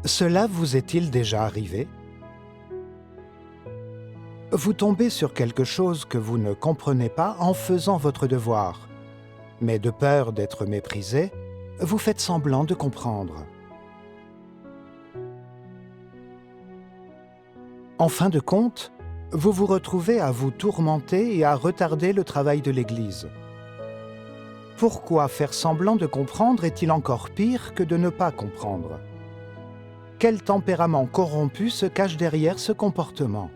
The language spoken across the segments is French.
Cela vous est-il déjà arrivé? Vous tombez sur quelque chose que vous ne comprenez pas en faisant votre devoir, mais de peur d'être méprisé, vous faites semblant de comprendre. En fin de compte, vous vous retrouvez à vous tourmenter et à retarder le travail de l'Église. Pourquoi faire semblant de comprendre est-il encore pire que de ne pas comprendre? Quel tempérament corrompu se cache derrière ce comportement?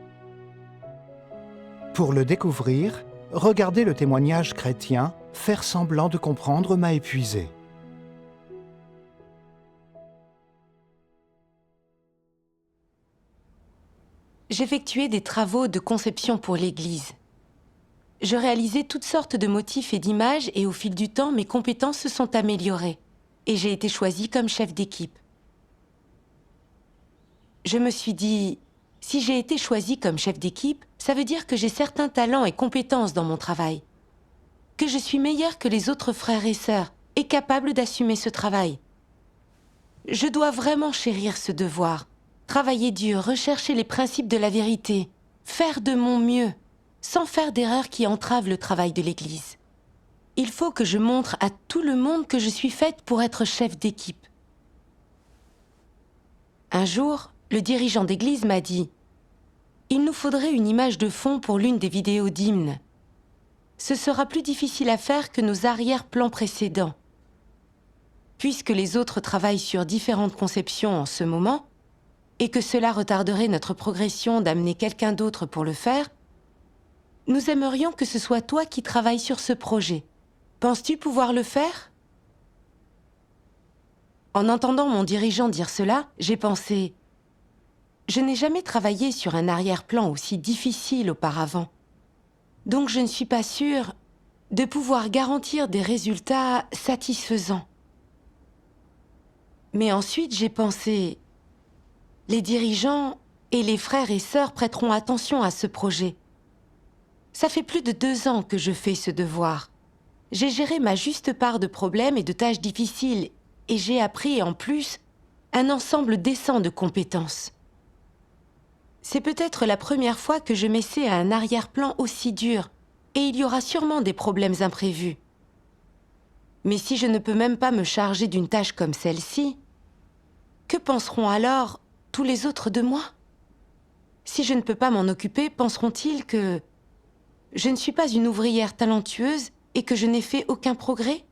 Pour le découvrir, regardez le témoignage chrétien « Faire semblant de comprendre m'a épuisé ». J'effectuais des travaux de conception pour l'Église. Je réalisais toutes sortes de motifs et d'images et au fil du temps, mes compétences se sont améliorées et j'ai été choisie comme chef d'équipe. Je me suis dit, si j'ai été choisie comme chef d'équipe, ça veut dire que j'ai certains talents et compétences dans mon travail, que je suis meilleure que les autres frères et sœurs et capable d'assumer ce travail. Je dois vraiment chérir ce devoir, travailler dur, rechercher les principes de la vérité, faire de mon mieux, sans faire d'erreurs qui entravent le travail de l'Église. Il faut que je montre à tout le monde que je suis faite pour être chef d'équipe. Un jour, le dirigeant d'église m'a dit « Il nous faudrait une image de fond pour l'une des vidéos d'hymne. Ce sera plus difficile à faire que nos arrière-plans précédents. Puisque les autres travaillent sur différentes conceptions en ce moment, et que cela retarderait notre progression d'amener quelqu'un d'autre pour le faire, nous aimerions que ce soit toi qui travailles sur ce projet. Penses-tu pouvoir le faire ?» En entendant mon dirigeant dire cela, j'ai pensé « Je n'ai jamais travaillé sur un arrière-plan aussi difficile auparavant. Donc je ne suis pas sûre de pouvoir garantir des résultats satisfaisants. » Mais ensuite j'ai pensé « Les dirigeants et les frères et sœurs prêteront attention à ce projet. Ça fait plus de 2 ans que je fais ce devoir. J'ai géré ma juste part de problèmes et de tâches difficiles et j'ai appris en plus un ensemble décent de compétences. C'est peut-être la première fois que je m'essaie à un arrière-plan aussi dur et il y aura sûrement des problèmes imprévus. Mais si je ne peux même pas me charger d'une tâche comme celle-ci, que penseront alors tous les autres de moi? Si je ne peux pas m'en occuper, penseront-ils que je ne suis pas une ouvrière talentueuse et que je n'ai fait aucun progrès?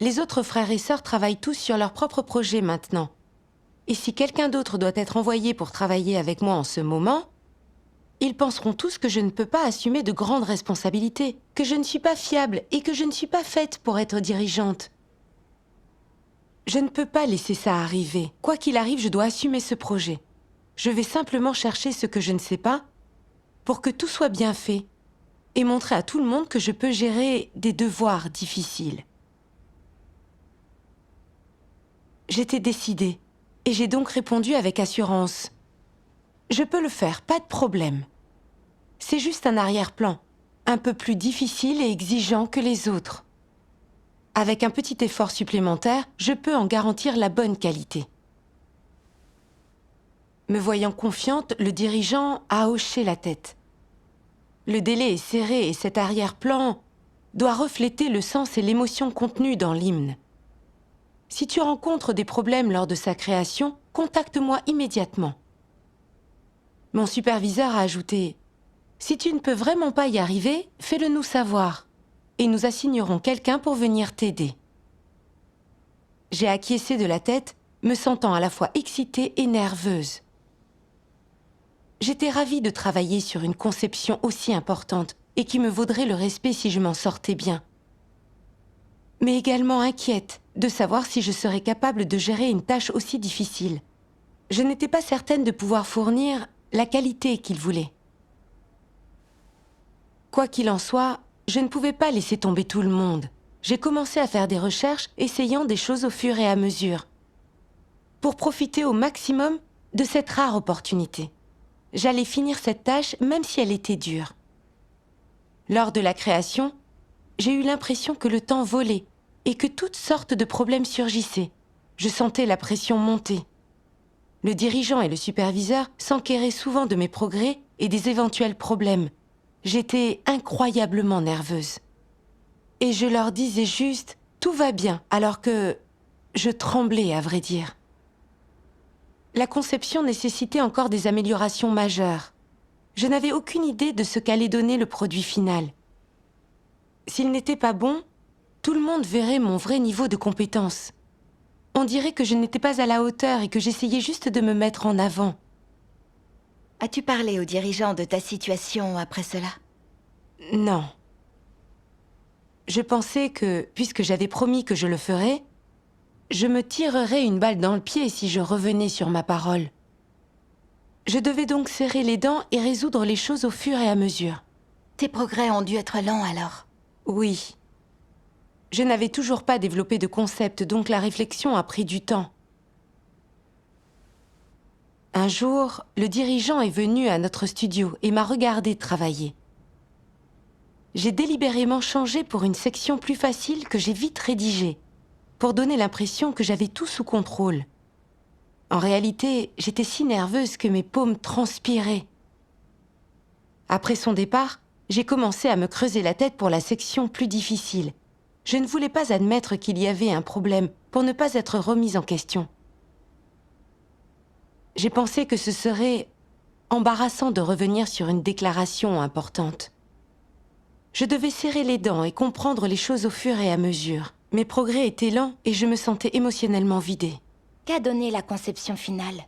Les autres frères et sœurs travaillent tous sur leur propre projet maintenant. Et si quelqu'un d'autre doit être envoyé pour travailler avec moi en ce moment, ils penseront tous que je ne peux pas assumer de grandes responsabilités, que je ne suis pas fiable et que je ne suis pas faite pour être dirigeante. Je ne peux pas laisser ça arriver. Quoi qu'il arrive, je dois assumer ce projet. Je vais simplement chercher ce que je ne sais pas pour que tout soit bien fait et montrer à tout le monde que je peux gérer des devoirs difficiles. J'étais décidée et j'ai donc répondu avec assurance. Je peux le faire, pas de problème. C'est juste un arrière-plan, un peu plus difficile et exigeant que les autres. Avec un petit effort supplémentaire, je peux en garantir la bonne qualité. Me voyant confiante, le dirigeant a hoché la tête. Le délai est serré et cet arrière-plan doit refléter le sens et l'émotion contenue dans l'hymne. Si tu rencontres des problèmes lors de sa création, contacte-moi immédiatement. Mon superviseur a ajouté « Si tu ne peux vraiment pas y arriver, fais-le nous savoir et nous assignerons quelqu'un pour venir t'aider. » J'ai acquiescé de la tête, me sentant à la fois excitée et nerveuse. J'étais ravie de travailler sur une conception aussi importante et qui me vaudrait le respect si je m'en sortais bien. Mais également inquiète de savoir si je serais capable de gérer une tâche aussi difficile. Je n'étais pas certaine de pouvoir fournir la qualité qu'il voulait. Quoi qu'il en soit, je ne pouvais pas laisser tomber tout le monde. J'ai commencé à faire des recherches, essayant des choses au fur et à mesure, pour profiter au maximum de cette rare opportunité. J'allais finir cette tâche même si elle était dure. Lors de la création, j'ai eu l'impression que le temps volait et que toutes sortes de problèmes surgissaient. Je sentais la pression monter. Le dirigeant et le superviseur s'enquéraient souvent de mes progrès et des éventuels problèmes. J'étais incroyablement nerveuse. Et je leur disais juste « tout va bien » alors que je tremblais à vrai dire. La conception nécessitait encore des améliorations majeures. Je n'avais aucune idée de ce qu'allait donner le produit final. S'il n'était pas bon, tout le monde verrait mon vrai niveau de compétence. On dirait que je n'étais pas à la hauteur et que j'essayais juste de me mettre en avant. As-tu parlé aux dirigeants de ta situation après cela? Non. Je pensais que, puisque j'avais promis que je le ferais, je me tirerais une balle dans le pied si je revenais sur ma parole. Je devais donc serrer les dents et résoudre les choses au fur et à mesure. Tes progrès ont dû être lents alors. Oui. Je n'avais toujours pas développé de concept, donc la réflexion a pris du temps. Un jour, le dirigeant est venu à notre studio et m'a regardé travailler. J'ai délibérément changé pour une section plus facile que j'ai vite rédigée, pour donner l'impression que j'avais tout sous contrôle. En réalité, j'étais si nerveuse que mes paumes transpiraient. Après son départ, j'ai commencé à me creuser la tête pour la section plus difficile. Je ne voulais pas admettre qu'il y avait un problème pour ne pas être remise en question. J'ai pensé que ce serait embarrassant de revenir sur une déclaration importante. Je devais serrer les dents et comprendre les choses au fur et à mesure. Mes progrès étaient lents et je me sentais émotionnellement vidée. Qu'a donné la conception finale?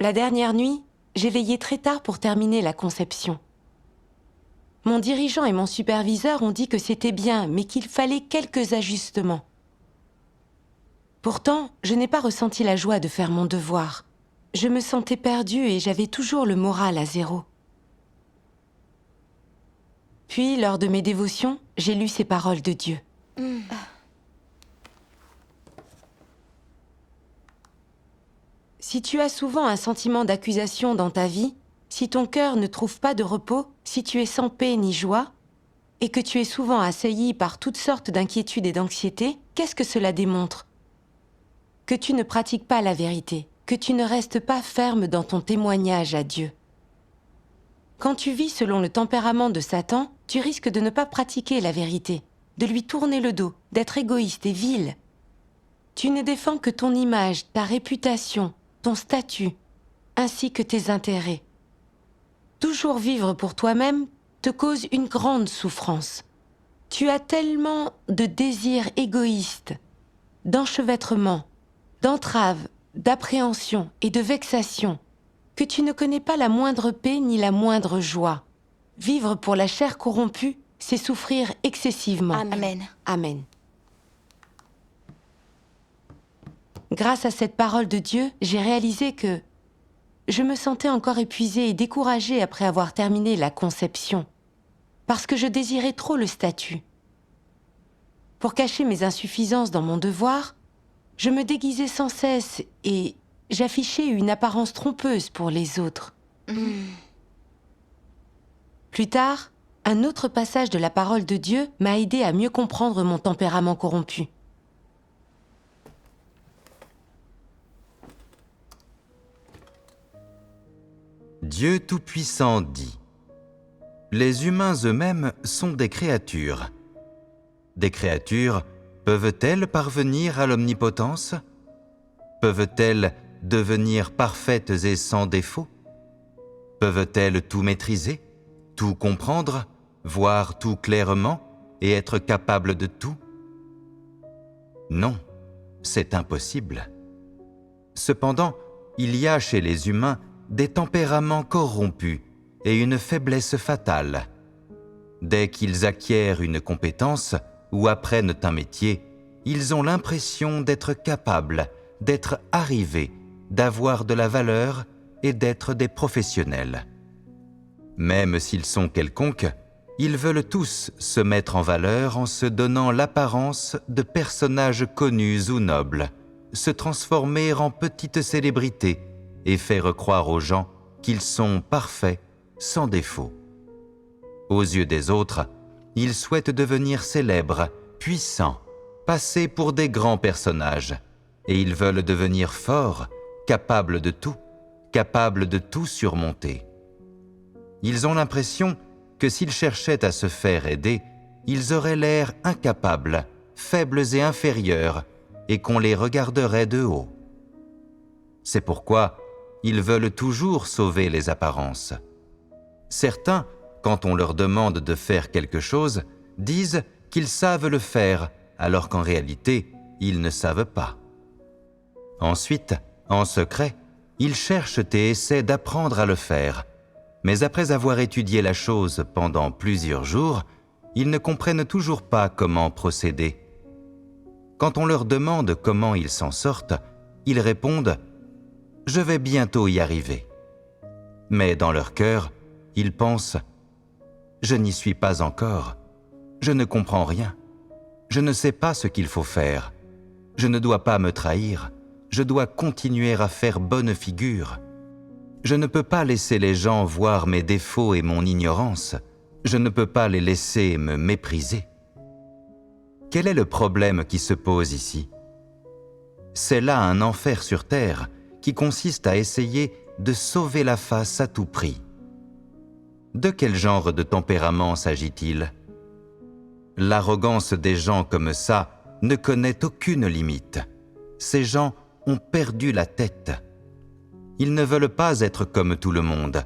La dernière nuit, j'ai veillé très tard pour terminer la conception. Mon dirigeant et mon superviseur ont dit que c'était bien, mais qu'il fallait quelques ajustements. Pourtant, je n'ai pas ressenti la joie de faire mon devoir. Je me sentais perdue et j'avais toujours le moral à zéro. Puis, lors de mes dévotions, j'ai lu ces paroles de Dieu. Si tu as souvent un sentiment d'accusation dans ta vie, si ton cœur ne trouve pas de repos, si tu es sans paix ni joie, et que tu es souvent assailli par toutes sortes d'inquiétudes et d'anxiété, qu'est-ce que cela démontre? Que tu ne pratiques pas la vérité, que tu ne restes pas ferme dans ton témoignage à Dieu. Quand tu vis selon le tempérament de Satan, tu risques de ne pas pratiquer la vérité, de lui tourner le dos, d'être égoïste et vil. Tu ne défends que ton image, ta réputation, ton statut, ainsi que tes intérêts. Toujours vivre pour toi-même te cause une grande souffrance. Tu as tellement de désirs égoïstes, d'enchevêtrement, d'entraves, d'appréhension et de vexation, que tu ne connais pas la moindre paix ni la moindre joie. Vivre pour la chair corrompue, c'est souffrir excessivement. Amen. Amen. Grâce à cette parole de Dieu, j'ai réalisé que je me sentais encore épuisée et découragée après avoir terminé la conception, parce que je désirais trop le statut. Pour cacher mes insuffisances dans mon devoir, je me déguisais sans cesse et j'affichais une apparence trompeuse pour les autres. Plus tard, un autre passage de la parole de Dieu m'a aidé à mieux comprendre mon tempérament corrompu. Dieu Tout-Puissant dit : les humains eux-mêmes sont des créatures. Des créatures peuvent-elles parvenir à l'omnipotence ? Peuvent-elles devenir parfaites et sans défaut ? Peuvent-elles tout maîtriser, tout comprendre, voir tout clairement et être capables de tout ? Non, c'est impossible. Cependant, il y a chez les humains des tempéraments corrompus et une faiblesse fatale. Dès qu'ils acquièrent une compétence ou apprennent un métier, ils ont l'impression d'être capables, d'être arrivés, d'avoir de la valeur et d'être des professionnels. Même s'ils sont quelconques, ils veulent tous se mettre en valeur en se donnant l'apparence de personnages connus ou nobles, se transformer en petites célébrités et faire croire aux gens qu'ils sont parfaits, sans défaut. Aux yeux des autres, ils souhaitent devenir célèbres, puissants, passer pour des grands personnages, et ils veulent devenir forts, capables de tout surmonter. Ils ont l'impression que s'ils cherchaient à se faire aider, ils auraient l'air incapables, faibles et inférieurs, et qu'on les regarderait de haut. C'est pourquoi ils veulent toujours sauver les apparences. Certains, quand on leur demande de faire quelque chose, disent qu'ils savent le faire, alors qu'en réalité, ils ne savent pas. Ensuite, en secret, ils cherchent et essaient d'apprendre à le faire, mais après avoir étudié la chose pendant plusieurs jours, ils ne comprennent toujours pas comment procéder. Quand on leur demande comment ils s'en sortent, ils répondent « Je vais bientôt y arriver ». Mais dans leur cœur, ils pensent « Je n'y suis pas encore, je ne comprends rien, je ne sais pas ce qu'il faut faire, je ne dois pas me trahir, je dois continuer à faire bonne figure. Je ne peux pas laisser les gens voir mes défauts et mon ignorance, je ne peux pas les laisser me mépriser. » Quel est le problème qui se pose ici? C'est là un enfer sur terre qui consiste à essayer de sauver la face à tout prix. De quel genre de tempérament s'agit-il? L'arrogance des gens comme ça ne connaît aucune limite. Ces gens ont perdu la tête. Ils ne veulent pas être comme tout le monde.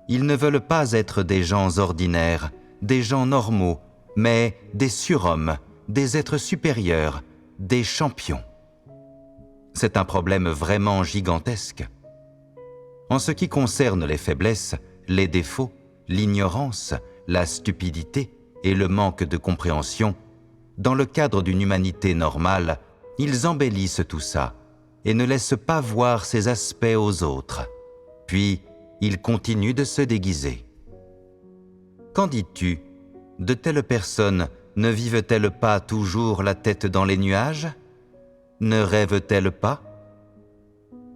Ils ne veulent pas être des gens ordinaires, des gens normaux, mais des surhommes, des êtres supérieurs, des champions. C'est un problème vraiment gigantesque. En ce qui concerne les faiblesses, les défauts, l'ignorance, la stupidité et le manque de compréhension, dans le cadre d'une humanité normale, ils embellissent tout ça et ne laissent pas voir ces aspects aux autres. Puis, ils continuent de se déguiser. Qu'en dis-tu? De telles personnes ne vivent-elles pas toujours la tête dans les nuages? Ne rêvent-elles pas?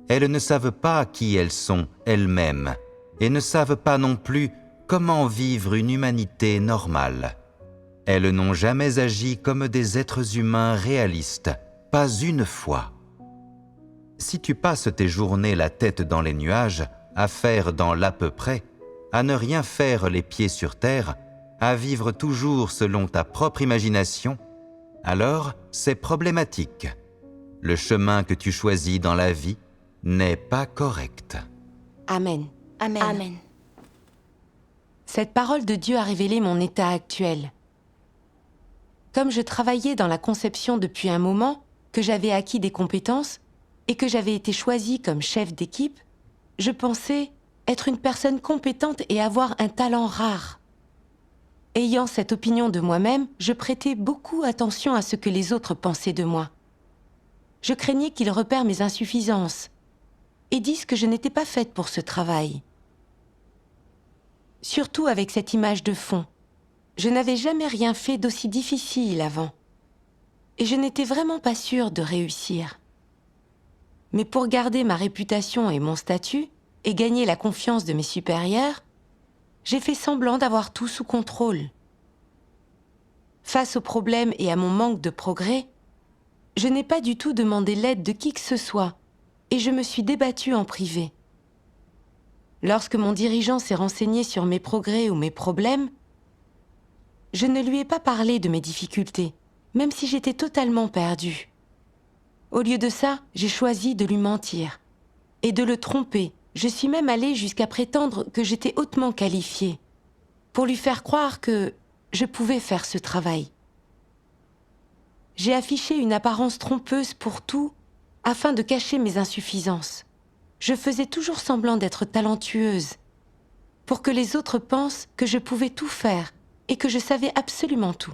Elles ne savent pas qui elles sont elles-mêmes et ne savent pas non plus comment vivre une humanité normale. Elles n'ont jamais agi comme des êtres humains réalistes, pas une fois. Si tu passes tes journées la tête dans les nuages, à faire dans l'à peu près, à ne rien faire les pieds sur terre, à vivre toujours selon ta propre imagination, alors c'est problématique. Le chemin que tu choisis dans la vie n'est pas correct. Amen. Amen. Amen. Cette parole de Dieu a révélé mon état actuel. Comme je travaillais dans la conception depuis un moment, que j'avais acquis des compétences et que j'avais été choisie comme chef d'équipe, je pensais être une personne compétente et avoir un talent rare. Ayant cette opinion de moi-même, je prêtais beaucoup attention à ce que les autres pensaient de moi. Je craignais qu'ils repèrent mes insuffisances et disent que je n'étais pas faite pour ce travail. Surtout avec cette image de fond. Je n'avais jamais rien fait d'aussi difficile avant. Et je n'étais vraiment pas sûre de réussir. Mais pour garder ma réputation et mon statut, et gagner la confiance de mes supérieurs, j'ai fait semblant d'avoir tout sous contrôle. Face aux problèmes et à mon manque de progrès, je n'ai pas du tout demandé l'aide de qui que ce soit, et je me suis débattue en privé. Lorsque mon dirigeant s'est renseigné sur mes progrès ou mes problèmes, je ne lui ai pas parlé de mes difficultés, même si j'étais totalement perdue. Au lieu de ça, j'ai choisi de lui mentir et de le tromper. Je suis même allée jusqu'à prétendre que j'étais hautement qualifiée, pour lui faire croire que je pouvais faire ce travail. J'ai affiché une apparence trompeuse pour tout, afin de cacher mes insuffisances. Je faisais toujours semblant d'être talentueuse, pour que les autres pensent que je pouvais tout faire et que je savais absolument tout.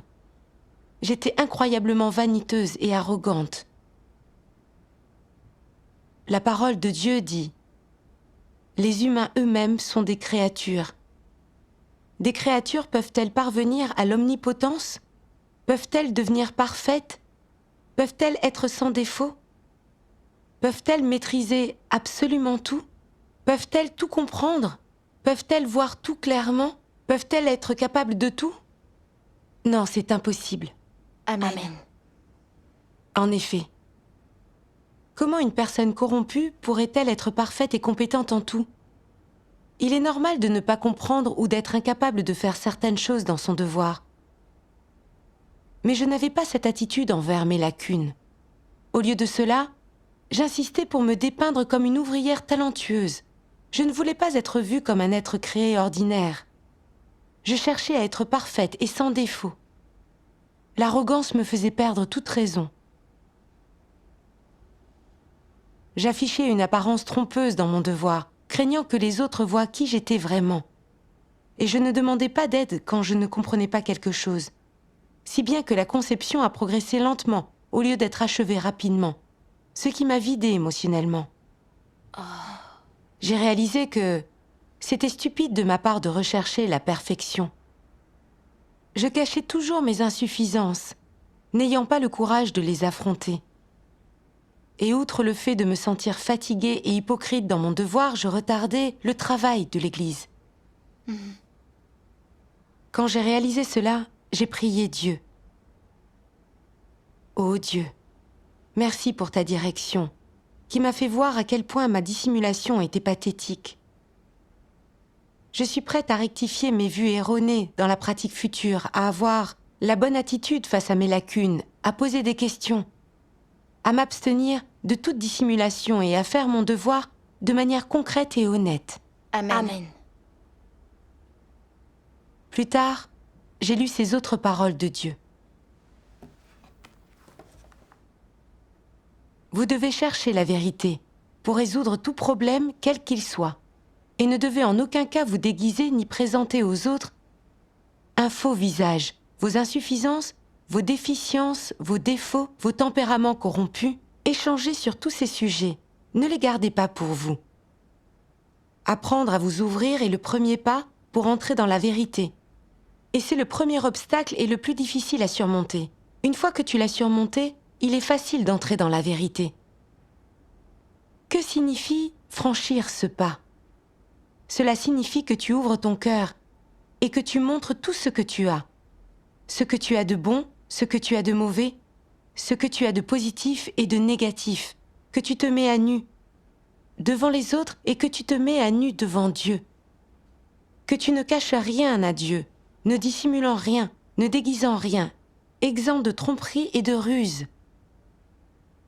J'étais incroyablement vaniteuse et arrogante. La parole de Dieu dit: les humains eux-mêmes sont des créatures. Des créatures peuvent-elles parvenir à l'omnipotence? Peuvent-elles devenir parfaites? Peuvent-elles être sans défaut? Peuvent-elles maîtriser absolument tout? Peuvent-elles tout comprendre? Peuvent-elles voir tout clairement? Peuvent-elles être capables de tout? Non, c'est impossible. Amen. En effet. Comment une personne corrompue pourrait-elle être parfaite et compétente en tout? Il est normal de ne pas comprendre ou d'être incapable de faire certaines choses dans son devoir. Mais je n'avais pas cette attitude envers mes lacunes. Au lieu de cela, j'insistais pour me dépeindre comme une ouvrière talentueuse. Je ne voulais pas être vue comme un être créé ordinaire. Je cherchais à être parfaite et sans défaut. L'arrogance me faisait perdre toute raison. J'affichais une apparence trompeuse dans mon devoir, craignant que les autres voient qui j'étais vraiment. Et je ne demandais pas d'aide quand je ne comprenais pas quelque chose. Si bien que la conception a progressé lentement, au lieu d'être achevée rapidement, ce qui m'a vidée émotionnellement. J'ai réalisé que c'était stupide de ma part de rechercher la perfection. Je cachais toujours mes insuffisances, n'ayant pas le courage de les affronter. Et outre le fait de me sentir fatiguée et hypocrite dans mon devoir, je retardais le travail de l'Église. Quand j'ai réalisé cela, j'ai prié Dieu. Ô Dieu, merci pour ta direction, qui m'a fait voir à quel point ma dissimulation était pathétique. Je suis prête à rectifier mes vues erronées dans la pratique future, à avoir la bonne attitude face à mes lacunes, à poser des questions, à m'abstenir de toute dissimulation et à faire mon devoir de manière concrète et honnête. Amen. Amen. Plus tard, j'ai lu ces autres paroles de Dieu. Vous devez chercher la vérité pour résoudre tout problème, quel qu'il soit, et ne devez en aucun cas vous déguiser ni présenter aux autres un faux visage, vos insuffisances, vos déficiences, vos défauts, vos tempéraments corrompus. Échangez sur tous ces sujets, ne les gardez pas pour vous. Apprendre à vous ouvrir est le premier pas pour entrer dans la vérité. Et c'est le premier obstacle et le plus difficile à surmonter. Une fois que tu l'as surmonté, il est facile d'entrer dans la vérité. Que signifie franchir ce pas? Cela signifie que tu ouvres ton cœur et que tu montres tout ce que tu as. Ce que tu as de bon, ce que tu as de mauvais, ce que tu as de positif et de négatif, que tu te mets à nu devant les autres et que tu te mets à nu devant Dieu. Que tu ne caches rien à Dieu, ne dissimulant rien, ne déguisant rien, exempt de tromperie et de ruse,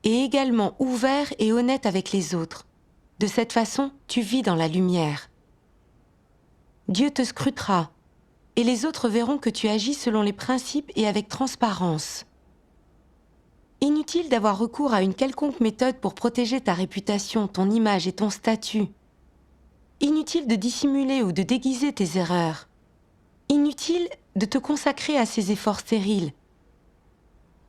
et également ouvert et honnête avec les autres. De cette façon, tu vis dans la lumière. Dieu te scrutera, et les autres verront que tu agis selon les principes et avec transparence. Inutile d'avoir recours à une quelconque méthode pour protéger ta réputation, ton image et ton statut. Inutile de dissimuler ou de déguiser tes erreurs. Inutile de te consacrer à ces efforts stériles.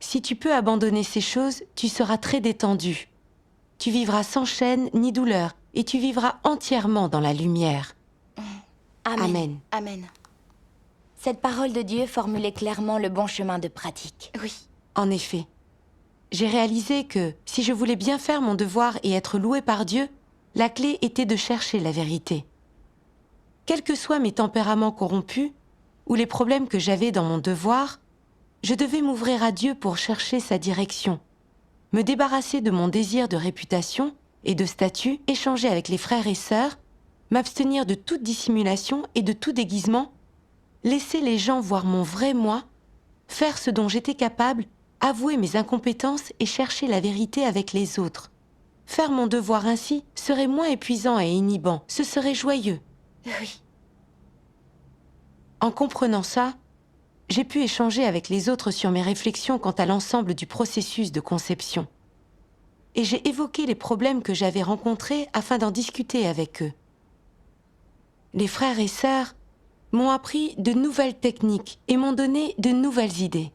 Si tu peux abandonner ces choses, tu seras très détendu. Tu vivras sans chaîne ni douleur et tu vivras entièrement dans la lumière. Amen. Amen. Amen. Cette parole de Dieu formulait clairement le bon chemin de pratique. Oui. En effet, j'ai réalisé que si je voulais bien faire mon devoir et être loué par Dieu, la clé était de chercher la vérité. Quels que soient mes tempéraments corrompus ou les problèmes que j'avais dans mon devoir, je devais m'ouvrir à Dieu pour chercher sa direction, me débarrasser de mon désir de réputation et de statut, échanger avec les frères et sœurs, m'abstenir de toute dissimulation et de tout déguisement, laisser les gens voir mon vrai moi, faire ce dont j'étais capable, avouer mes incompétences et chercher la vérité avec les autres. Faire mon devoir ainsi serait moins épuisant et inhibant, ce serait joyeux. Oui. En comprenant ça, j'ai pu échanger avec les autres sur mes réflexions quant à l'ensemble du processus de conception. Et j'ai évoqué les problèmes que j'avais rencontrés afin d'en discuter avec eux. Les frères et sœurs m'ont appris de nouvelles techniques et m'ont donné de nouvelles idées.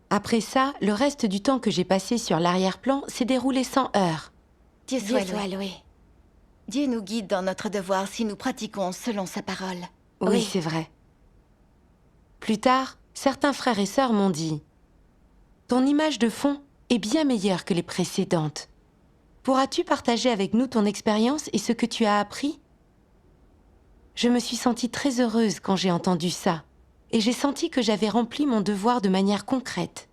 Après ça, le reste du temps que j'ai passé sur l'arrière-plan s'est déroulé sans heurts. Dieu Dieu soit soit loué. loué. Dieu nous guide dans notre devoir si nous pratiquons selon sa parole. Oui, c'est vrai. Plus tard, certains frères et sœurs m'ont dit « Ton image de fond est bien meilleure que les précédentes. Pourras-tu partager avec nous ton expérience et ce que tu as appris ?» Je me suis sentie très heureuse quand j'ai entendu ça, et j'ai senti que j'avais rempli mon devoir de manière concrète.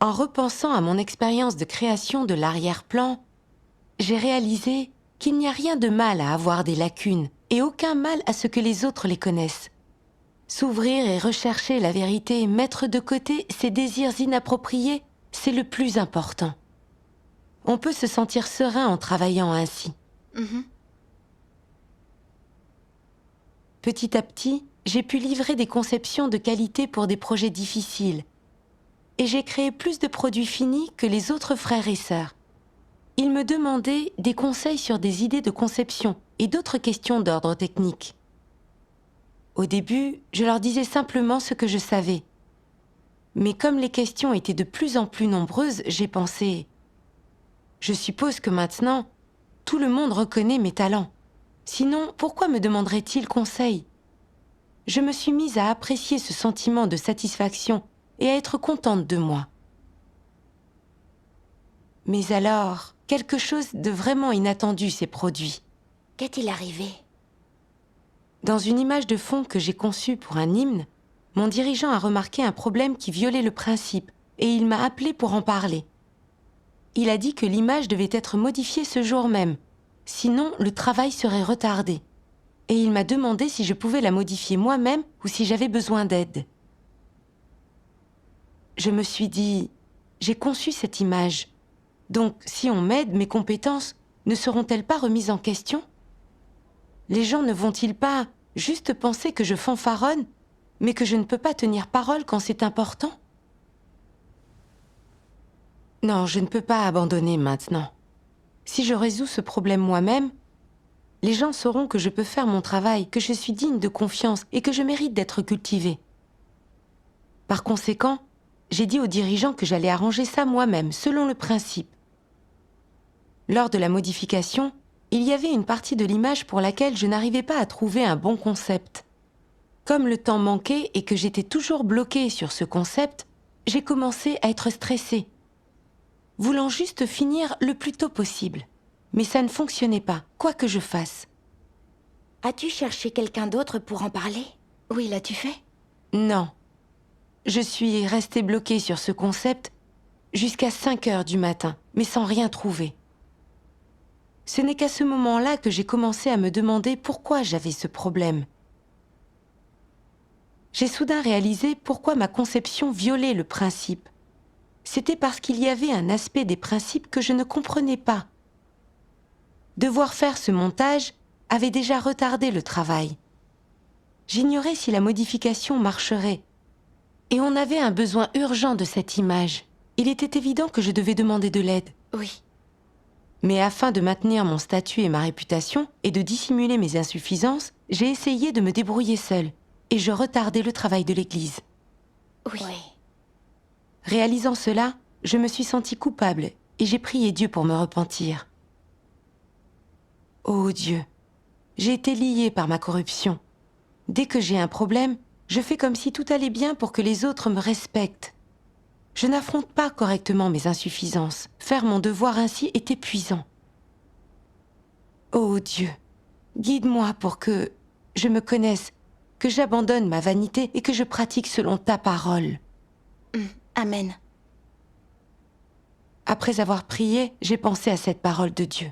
En repensant à mon expérience de création de l'arrière-plan, j'ai réalisé qu'il n'y a rien de mal à avoir des lacunes et aucun mal à ce que les autres les connaissent. S'ouvrir et rechercher la vérité, mettre de côté ses désirs inappropriés, c'est le plus important. On peut se sentir serein en travaillant ainsi. Petit à petit, j'ai pu livrer des conceptions de qualité pour des projets difficiles. Et j'ai créé plus de produits finis que les autres frères et sœurs. Ils me demandaient des conseils sur des idées de conception et d'autres questions d'ordre technique. Au début, je leur disais simplement ce que je savais. Mais comme les questions étaient de plus en plus nombreuses, j'ai pensé « Je suppose que maintenant, tout le monde reconnaît mes talents. Sinon, pourquoi me demanderait-il conseil ?» Je me suis mise à apprécier ce sentiment de satisfaction et à être contente de moi. Mais alors, quelque chose de vraiment inattendu s'est produit. Qu'est-il arrivé? Dans une image de fond que j'ai conçue pour un hymne, mon dirigeant a remarqué un problème qui violait le principe et il m'a appelé pour en parler. Il a dit que l'image devait être modifiée ce jour même, sinon le travail serait retardé. Et il m'a demandé si je pouvais la modifier moi-même ou si j'avais besoin d'aide. Je me suis dit, j'ai conçu cette image. Donc, si on m'aide, mes compétences ne seront-elles pas remises en question? Les gens ne vont-ils pas juste penser que je fanfaronne, mais que je ne peux pas tenir parole quand c'est important? Non, je ne peux pas abandonner maintenant. Si je résous ce problème moi-même, les gens sauront que je peux faire mon travail, que je suis digne de confiance et que je mérite d'être cultivée. Par conséquent, j'ai dit aux dirigeants que j'allais arranger ça moi-même, selon le principe. Lors de la modification, il y avait une partie de l'image pour laquelle je n'arrivais pas à trouver un bon concept. Comme le temps manquait et que j'étais toujours bloquée sur ce concept, j'ai commencé à être stressée, voulant juste finir le plus tôt possible. Mais ça ne fonctionnait pas, quoi que je fasse. As-tu cherché quelqu'un d'autre pour en parler? Oui, l'as-tu fait? Non. Je suis restée bloquée sur ce concept jusqu'à 5 heures du matin, mais sans rien trouver. Ce n'est qu'à ce moment-là que j'ai commencé à me demander pourquoi j'avais ce problème. J'ai soudain réalisé pourquoi ma conception violait le principe. C'était parce qu'il y avait un aspect des principes que je ne comprenais pas. Devoir faire ce montage avait déjà retardé le travail. J'ignorais si la modification marcherait. Et on avait un besoin urgent de cette image. Il était évident que je devais demander de l'aide. Oui. Mais afin de maintenir mon statut et ma réputation, et de dissimuler mes insuffisances, j'ai essayé de me débrouiller seule, et je retardais le travail de l'Église. Oui. Réalisant cela, je me suis sentie coupable, et j'ai prié Dieu pour me repentir. Oh Dieu, j'ai été liée par ma corruption. Dès que j'ai un problème, je fais comme si tout allait bien pour que les autres me respectent. Je n'affronte pas correctement mes insuffisances. Faire mon devoir ainsi est épuisant. Oh Dieu, guide-moi pour que je me connaisse, que j'abandonne ma vanité et que je pratique selon ta parole. Amen. Après avoir prié, j'ai pensé à cette parole de Dieu.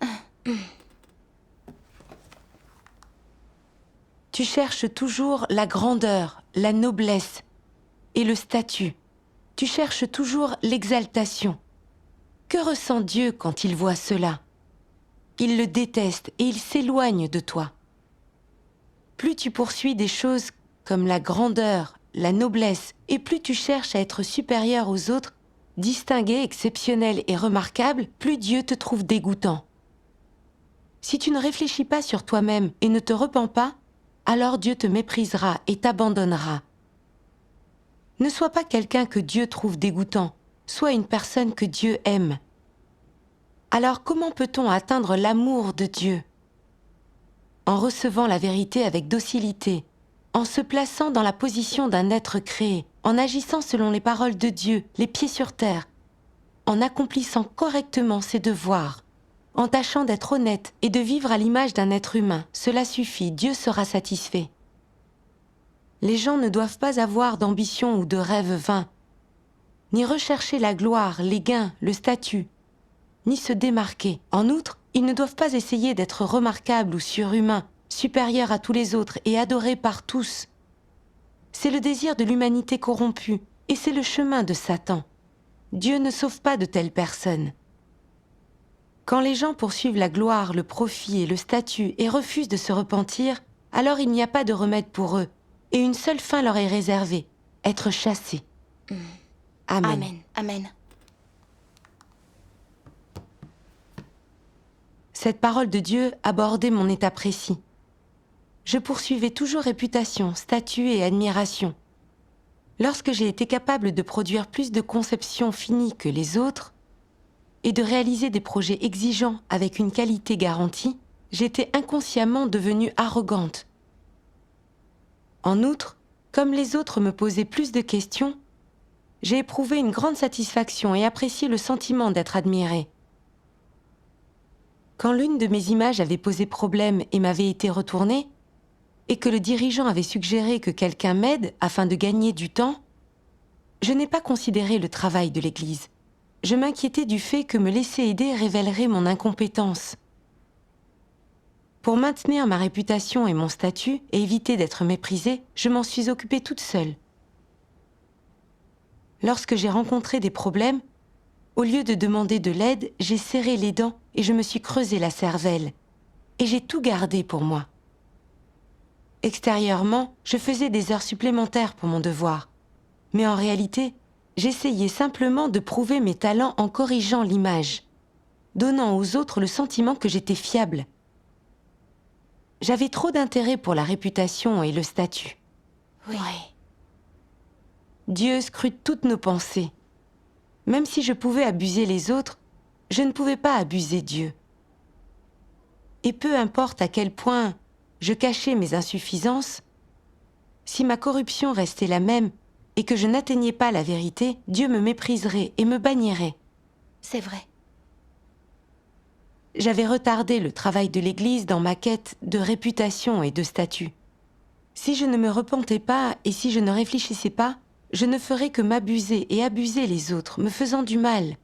Tu cherches toujours la grandeur, la noblesse et le statut. Tu cherches toujours l'exaltation. Que ressent Dieu quand il voit cela? Il le déteste et il s'éloigne de toi. Plus tu poursuis des choses comme la grandeur, la noblesse, et plus tu cherches à être supérieur aux autres, distingué, exceptionnel et remarquable, plus Dieu te trouve dégoûtant. Si tu ne réfléchis pas sur toi-même et ne te repens pas, alors Dieu te méprisera et t'abandonnera. Ne sois pas quelqu'un que Dieu trouve dégoûtant, sois une personne que Dieu aime. Alors comment peut-on atteindre l'amour de Dieu? En recevant la vérité avec docilité, en se plaçant dans la position d'un être créé, en agissant selon les paroles de Dieu, les pieds sur terre, en accomplissant correctement ses devoirs, en tâchant d'être honnête et de vivre à l'image d'un être humain. Cela suffit, Dieu sera satisfait. Les gens ne doivent pas avoir d'ambition ou de rêves vains. ni rechercher la gloire, les gains, le statut, ni se démarquer. En outre, ils ne doivent pas essayer d'être remarquables ou surhumains, supérieurs à tous les autres et adorés par tous. C'est le désir de l'humanité corrompue, et c'est le chemin de Satan. Dieu ne sauve pas de telles personnes. Quand les gens poursuivent la gloire, le profit et le statut et refusent de se repentir, alors il n'y a pas de remède pour eux, et une seule fin leur est réservée, être chassés. Amen. Amen. Amen. Cette parole de Dieu abordait mon état précis. Je poursuivais toujours réputation, statut et admiration. Lorsque j'ai été capable de produire plus de conceptions finies que les autres et de réaliser des projets exigeants avec une qualité garantie, j'étais inconsciemment devenue arrogante. En outre, comme les autres me posaient plus de questions, j'ai éprouvé une grande satisfaction et apprécié le sentiment d'être admirée. Quand l'une de mes images avait posé problème et m'avait été retournée, et que le dirigeant avait suggéré que quelqu'un m'aide afin de gagner du temps, je n'ai pas considéré le travail de l'Église. Je m'inquiétais du fait que me laisser aider révélerait mon incompétence. Pour maintenir ma réputation et mon statut et éviter d'être méprisée, je m'en suis occupée toute seule. Lorsque j'ai rencontré des problèmes, au lieu de demander de l'aide, j'ai serré les dents et je me suis creusé la cervelle. Et j'ai tout gardé pour moi. Extérieurement, je faisais des heures supplémentaires pour mon devoir. Mais en réalité, j'essayais simplement de prouver mes talents en corrigeant l'image, donnant aux autres le sentiment que j'étais fiable. J'avais trop d'intérêt pour la réputation et le statut. Oui. Dieu scrute toutes nos pensées. Même si je pouvais abuser les autres, je ne pouvais pas abuser Dieu. Et peu importe à quel point je cachais mes insuffisances, si ma corruption restait la même et que je n'atteignais pas la vérité, Dieu me mépriserait et me bannirait. C'est vrai. J'avais retardé le travail de l'Église dans ma quête de réputation et de statut. Si je ne me repentais pas et si je ne réfléchissais pas, je ne ferais que m'abuser et abuser les autres, me faisant du mal.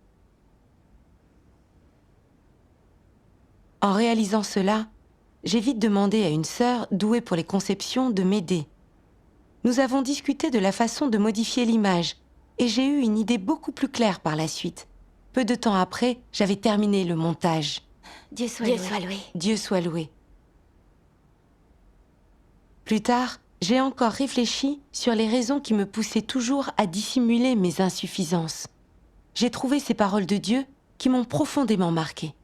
En réalisant cela, j'ai vite demandé à une sœur douée pour les conceptions de m'aider. Nous avons discuté de la façon de modifier l'image et j'ai eu une idée beaucoup plus claire par la suite. Peu de temps après, j'avais terminé le montage. Dieu soit loué. Dieu soit loué. Plus tard, j'ai encore réfléchi sur les raisons qui me poussaient toujours à dissimuler mes insuffisances. J'ai trouvé ces paroles de Dieu qui m'ont profondément marquée.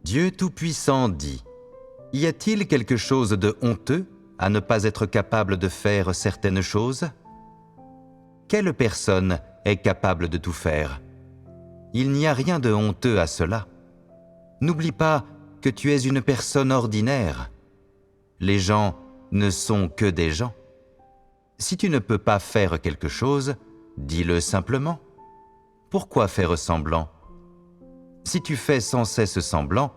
Dieu Tout-Puissant dit : y a-t-il quelque chose de honteux à ne pas être capable de faire certaines choses ? Quelle personne est capable de tout faire ? Il n'y a rien de honteux à cela. N'oublie pas que tu es une personne ordinaire. Les gens ne sont que des gens. Si tu ne peux pas faire quelque chose, dis-le simplement. Pourquoi faire semblant ? Si tu fais sans cesse semblant,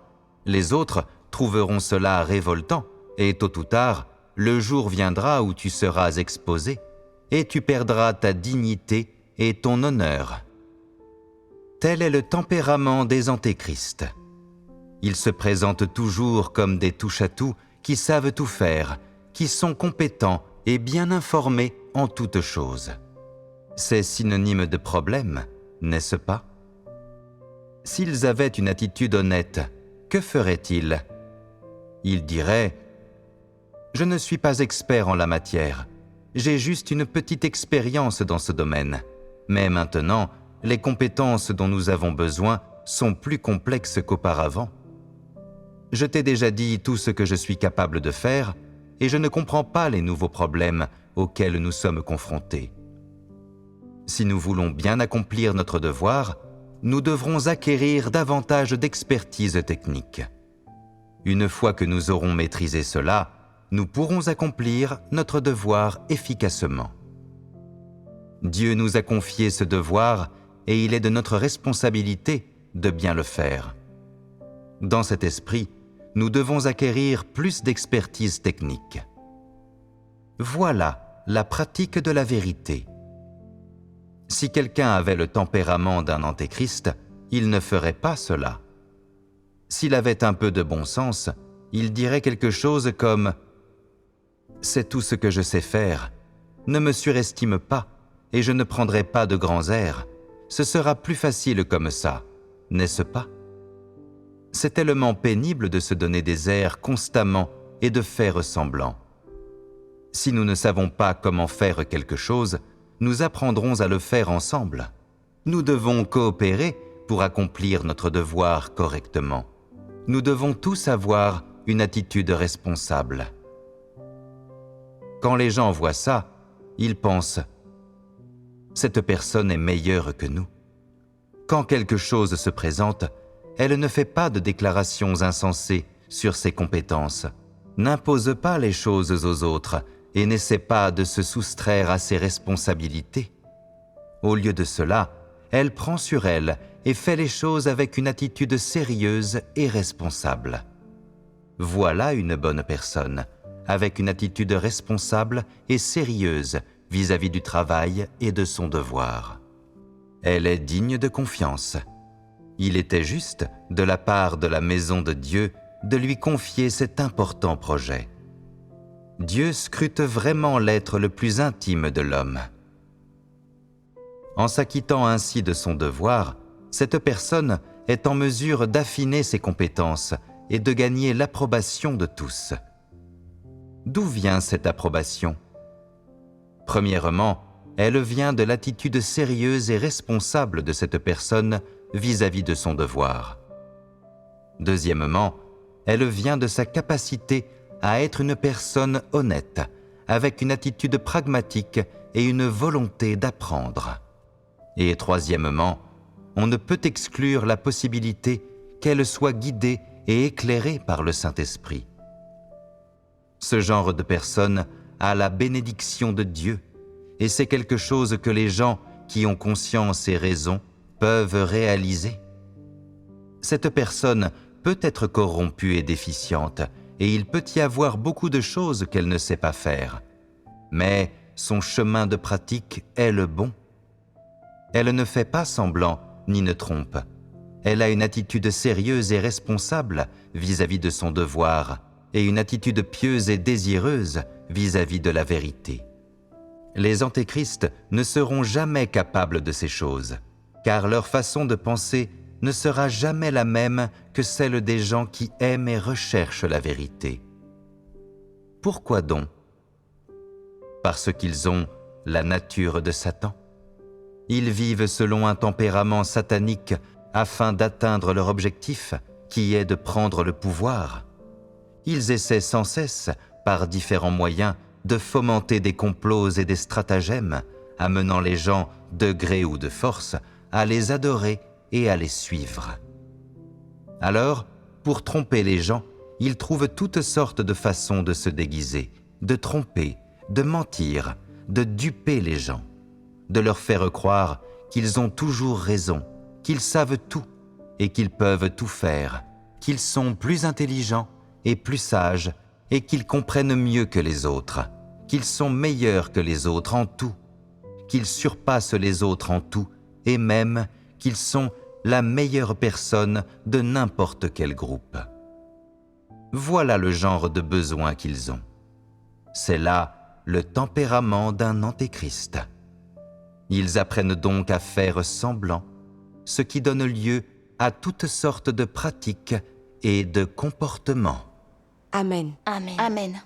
les autres trouveront cela révoltant, et tôt ou tard, le jour viendra où tu seras exposé, et tu perdras ta dignité et ton honneur. Tel est le tempérament des antéchrists. Ils se présentent toujours comme des touche-à-tout qui savent tout faire, qui sont compétents et bien informés en toutes choses. C'est synonyme de problème, n'est-ce pas ? S'ils avaient une attitude honnête, que feraient-ils ? Ils diraient : « Je ne suis pas expert en la matière, j'ai juste une petite expérience dans ce domaine, mais maintenant, les compétences dont nous avons besoin sont plus complexes qu'auparavant. Je t'ai déjà dit tout ce que je suis capable de faire, et je ne comprends pas les nouveaux problèmes auxquels nous sommes confrontés. Si nous voulons bien accomplir notre devoir, nous devrons acquérir davantage d'expertise technique. Une fois que nous aurons maîtrisé cela, nous pourrons accomplir notre devoir efficacement. Dieu nous a confié ce devoir et il est de notre responsabilité de bien le faire. Dans cet esprit, nous devons acquérir plus d'expertise technique. Voilà la pratique de la vérité. Si quelqu'un avait le tempérament d'un antéchrist, il ne ferait pas cela. S'il avait un peu de bon sens, il dirait quelque chose comme « C'est tout ce que je sais faire. Ne me surestime pas et je ne prendrai pas de grands airs. Ce sera plus facile comme ça, n'est-ce pas ?» C'est tellement pénible de se donner des airs constamment et de faire semblant. Si nous ne savons pas comment faire quelque chose, nous apprendrons à le faire ensemble. Nous devons coopérer pour accomplir notre devoir correctement. Nous devons tous avoir une attitude responsable. Quand les gens voient ça, ils pensent « Cette personne est meilleure que nous ». Quand quelque chose se présente, elle ne fait pas de déclarations insensées sur ses compétences, n'impose pas les choses aux autres et n'essaie pas de se soustraire à ses responsabilités. Au lieu de cela, elle prend sur elle et fait les choses avec une attitude sérieuse et responsable. Voilà une bonne personne, avec une attitude responsable et sérieuse vis-à-vis du travail et de son devoir. Elle est digne de confiance. Il était juste, de la part de la maison de Dieu, de lui confier cet important projet. Dieu scrute vraiment l'être le plus intime de l'homme. En s'acquittant ainsi de son devoir, cette personne est en mesure d'affiner ses compétences et de gagner l'approbation de tous. D'où vient cette approbation ? Premièrement, elle vient de l'attitude sérieuse et responsable de cette personne vis-à-vis de son devoir. Deuxièmement, elle vient de sa capacité à être une personne honnête, avec une attitude pragmatique et une volonté d'apprendre. Et troisièmement, on ne peut exclure la possibilité qu'elle soit guidée et éclairée par le Saint-Esprit. Ce genre de personne a la bénédiction de Dieu, et c'est quelque chose que les gens qui ont conscience et raison peuvent réaliser. Cette personne peut être corrompue et déficiente, et il peut y avoir beaucoup de choses qu'elle ne sait pas faire. Mais son chemin de pratique est le bon. Elle ne fait pas semblant ni ne trompe. Elle a une attitude sérieuse et responsable vis-à-vis de son devoir et une attitude pieuse et désireuse vis-à-vis de la vérité. Les antéchrists ne seront jamais capables de ces choses, car leur façon de penser ne sera jamais la même que celle des gens qui aiment et recherchent la vérité. Pourquoi donc ? Parce qu'ils ont la nature de Satan. Ils vivent selon un tempérament satanique afin d'atteindre leur objectif, qui est de prendre le pouvoir. Ils essaient sans cesse, par différents moyens, de fomenter des complots et des stratagèmes, amenant les gens, de gré ou de force, à les adorer et à les suivre. Alors, pour tromper les gens, ils trouvent toutes sortes de façons de se déguiser, de tromper, de mentir, de duper les gens, de leur faire croire qu'ils ont toujours raison, qu'ils savent tout et qu'ils peuvent tout faire, qu'ils sont plus intelligents et plus sages et qu'ils comprennent mieux que les autres, qu'ils sont meilleurs que les autres en tout, qu'ils surpassent les autres en tout et même qu'ils sont la meilleure personne de n'importe quel groupe. Voilà le genre de besoin qu'ils ont. C'est là le tempérament d'un antéchrist. Ils apprennent donc à faire semblant, ce qui donne lieu à toutes sortes de pratiques et de comportements. Amen. Amen. Amen.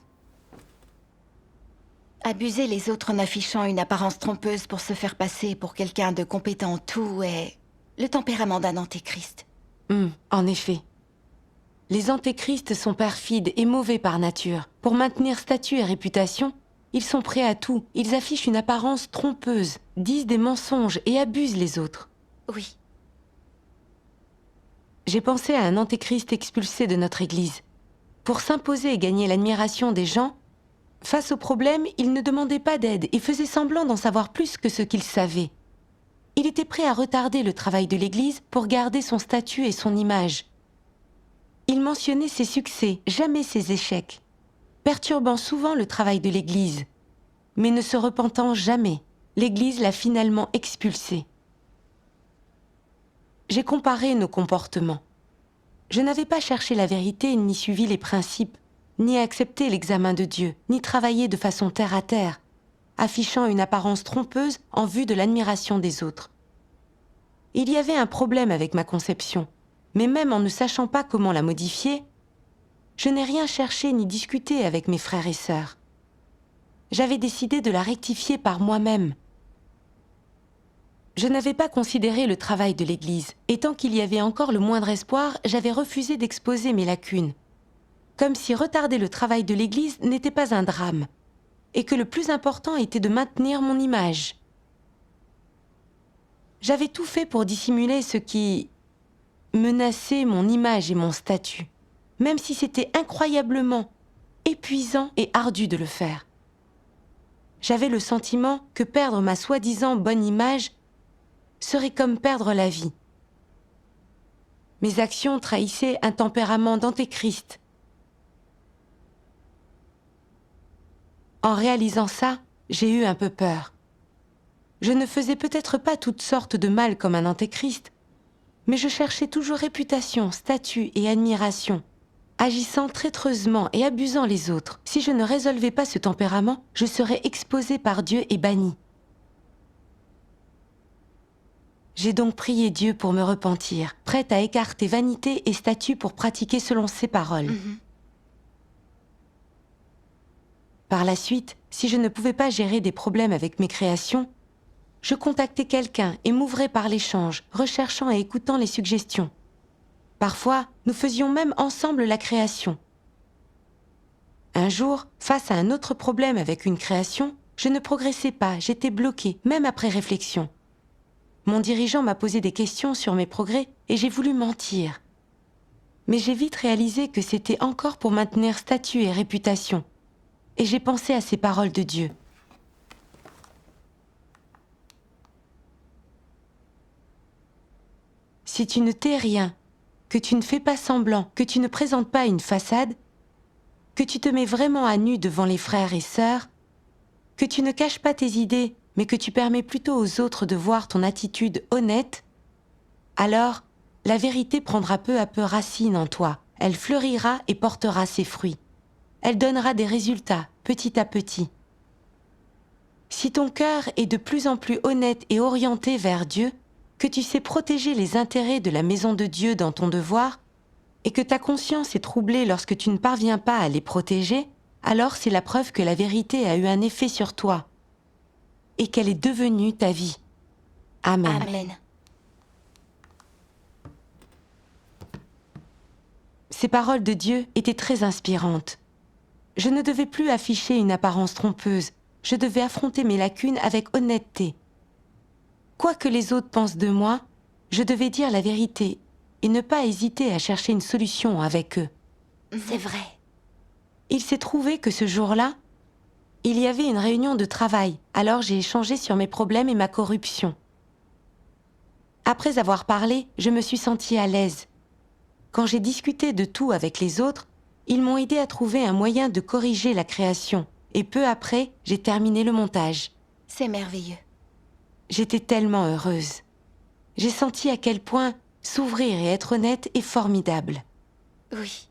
Abuser les autres en affichant une apparence trompeuse pour se faire passer pour quelqu'un de compétent en tout est le tempérament d'un antéchrist. En effet. Les antéchrists sont perfides et mauvais par nature. Pour maintenir statut et réputation, ils sont prêts à tout. Ils affichent une apparence trompeuse, disent des mensonges et abusent les autres. Oui. J'ai pensé à un antéchrist expulsé de notre Église. Pour s'imposer et gagner l'admiration des gens, face aux problèmes, il ne demandait pas d'aide et faisait semblant d'en savoir plus que ce qu'il savait. Il était prêt à retarder le travail de l'Église pour garder son statut et son image. Il mentionnait ses succès, jamais ses échecs, perturbant souvent le travail de l'Église. mais ne se repentant jamais, l'Église l'a finalement expulsé. J'ai comparé nos comportements. Je n'avais pas cherché la vérité, ni suivi les principes, ni accepté l'examen de Dieu, ni travaillé de façon terre-à-terre, affichant une apparence trompeuse en vue de l'admiration des autres. Il y avait un problème avec ma conception, mais même en ne sachant pas comment la modifier, je n'ai rien cherché ni discuté avec mes frères et sœurs. J'avais décidé de la rectifier par moi-même. Je n'avais pas considéré le travail de l'Église, et tant qu'il y avait encore le moindre espoir, j'avais refusé d'exposer mes lacunes. Comme si retarder le travail de l'Église n'était pas un drame, et que le plus important était de maintenir mon image. J'avais tout fait pour dissimuler ce qui menaçait mon image et mon statut, même si c'était incroyablement épuisant et ardu de le faire. J'avais le sentiment que perdre ma soi-disant bonne image serait comme perdre la vie. Mes actions trahissaient un tempérament d'antéchrist. En réalisant ça, j'ai eu un peu peur. Je ne faisais peut-être pas toutes sortes de mal comme un antéchrist, mais je cherchais toujours réputation, statut et admiration, agissant traîtreusement et abusant les autres. Si je ne résolvais pas ce tempérament, je serais exposée par Dieu et bannie. J'ai donc prié Dieu pour me repentir, prête à écarter vanité et statut pour pratiquer selon ses paroles. Par la suite, si je ne pouvais pas gérer des problèmes avec mes créations, je contactais quelqu'un et m'ouvrais par l'échange, recherchant et écoutant les suggestions. Parfois, nous faisions même ensemble la création. Un jour, face à un autre problème avec une création, je ne progressais pas, j'étais bloquée, même après réflexion. Mon dirigeant m'a posé des questions sur mes progrès et j'ai voulu mentir. Mais j'ai vite réalisé que c'était encore pour maintenir statut et réputation. Et j'ai pensé à ces paroles de Dieu. Si tu ne tais rien, que tu ne fais pas semblant, que tu ne présentes pas une façade, que tu te mets vraiment à nu devant les frères et sœurs, que tu ne caches pas tes idées, mais que tu permets plutôt aux autres de voir ton attitude honnête, alors la vérité prendra peu à peu racine en toi, elle fleurira et portera ses fruits. Elle donnera des résultats, petit à petit. Si ton cœur est de plus en plus honnête et orienté vers Dieu, que tu sais protéger les intérêts de la maison de Dieu dans ton devoir, et que ta conscience est troublée lorsque tu ne parviens pas à les protéger, alors c'est la preuve que la vérité a eu un effet sur toi, et qu'elle est devenue ta vie. Amen. Amen. Ces paroles de Dieu étaient très inspirantes. Je ne devais plus afficher une apparence trompeuse, je devais affronter mes lacunes avec honnêteté. Quoi que les autres pensent de moi, je devais dire la vérité et ne pas hésiter à chercher une solution avec eux. C'est vrai. Il s'est trouvé que ce jour-là, il y avait une réunion de travail, alors j'ai échangé sur mes problèmes et ma corruption. Après avoir parlé, je me suis sentie à l'aise. Quand j'ai discuté de tout avec les autres, ils m'ont aidé à trouver un moyen de corriger la création, et peu après, j'ai terminé le montage. C'est merveilleux. J'étais tellement heureuse. J'ai senti à quel point s'ouvrir et être honnête est formidable. Oui.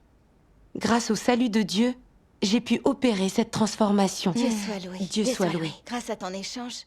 Grâce au salut de Dieu, j'ai pu opérer cette transformation. Dieu soit loué. Dieu soit loué. Grâce à ton échange,